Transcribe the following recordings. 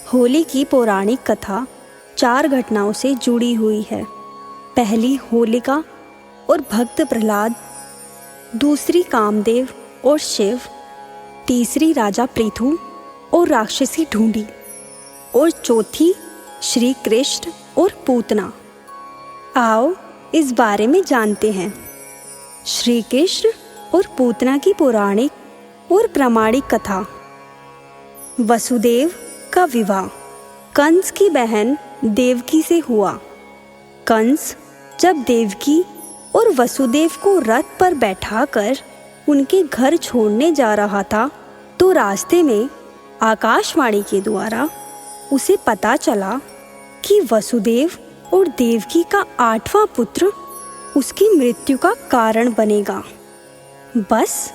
होली की पौराणिक कथा 4 घटनाओं से जुड़ी हुई है। पहली होलिका और भक्त प्रहलाद, दूसरी कामदेव और शिव, तीसरी राजा पृथु और राक्षसी ढूंढी, और चौथी श्री कृष्ण और पूतना। आओ इस बारे में जानते हैं। श्री कृष्ण और पूतना की पौराणिक और प्रामाणिक कथा। वसुदेव का विवाह कंस की बहन देवकी से हुआ। कंस जब देवकी और वसुदेव को रथ पर बैठाकर उनके घर छोड़ने जा रहा था, तो रास्ते में आकाशवाणी के द्वारा उसे पता चला कि वसुदेव और देवकी का 8वां पुत्र उसकी मृत्यु का कारण बनेगा। बस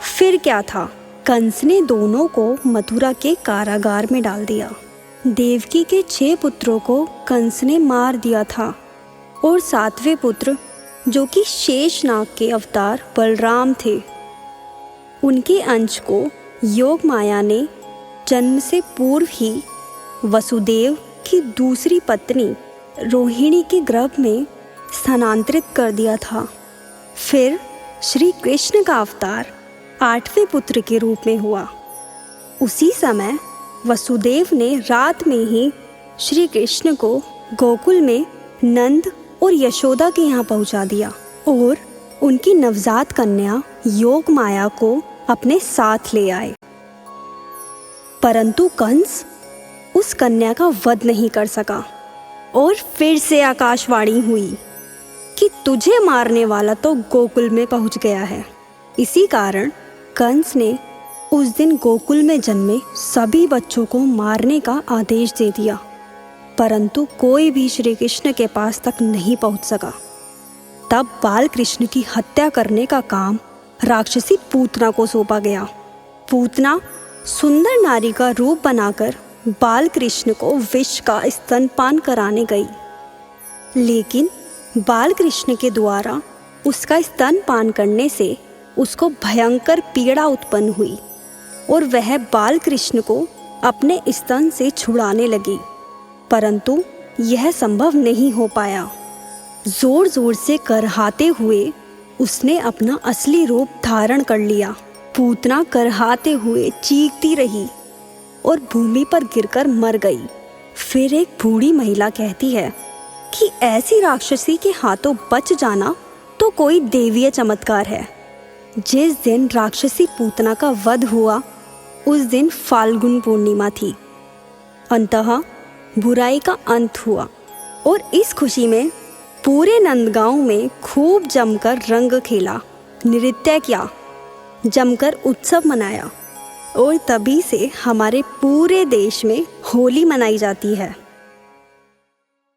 फिर क्या था, कंस ने दोनों को मथुरा के कारागार में डाल दिया। देवकी के 6 पुत्रों को कंस ने मार दिया था, और 7वें पुत्र जो कि शेषनाग के अवतार बलराम थे, उनके अंश को योग माया ने जन्म से पूर्व ही वसुदेव की दूसरी पत्नी रोहिणी के गर्भ में स्थानांतरित कर दिया था। फिर श्री कृष्ण का अवतार 8वें पुत्र के रूप में हुआ। उसी समय वसुदेव ने रात में ही श्री कृष्ण को गोकुल में नंद और यशोदा के यहाँ पहुँचा दिया, और उनकी नवजात कन्या योग माया को अपने साथ ले आए। परंतु कंस उस कन्या का वध नहीं कर सका, और फिर से आकाशवाणी हुई कि तुझे मारने वाला तो गोकुल में पहुंच गया है। इसी कारण कंस ने उस दिन गोकुल में जन्मे सभी बच्चों को मारने का आदेश दे दिया, परंतु कोई भी श्री कृष्ण के पास तक नहीं पहुंच सका। तब बाल कृष्ण की हत्या करने का काम राक्षसी पूतना को सौंपा गया। पूतना सुंदर नारी का रूप बनाकर बाल कृष्ण को विष का स्तनपान कराने गई, लेकिन बाल कृष्ण के द्वारा उसका स्तनपान करने से उसको भयंकर पीड़ा उत्पन्न हुई, और वह बाल कृष्ण को अपने स्तन से छुड़ाने लगी, परंतु यह संभव नहीं हो पाया। जोर जोर से करहाते हुए उसने अपना असली रूप धारण कर लिया। पूतना करहाते हुए चीखती रही और भूमि पर गिरकर मर गई। फिर एक बूढ़ी महिला कहती है कि ऐसी राक्षसी के हाथों बच जाना तो कोई देवीय चमत्कार है। जिस दिन राक्षसी पूतना का वध हुआ, उस दिन फाल्गुन पूर्णिमा थी। अंततः बुराई का अंत हुआ, और इस खुशी में पूरे नंदगांव में खूब जमकर रंग खेला, नृत्य किया, जमकर उत्सव मनाया, और तभी से हमारे पूरे देश में होली मनाई जाती है।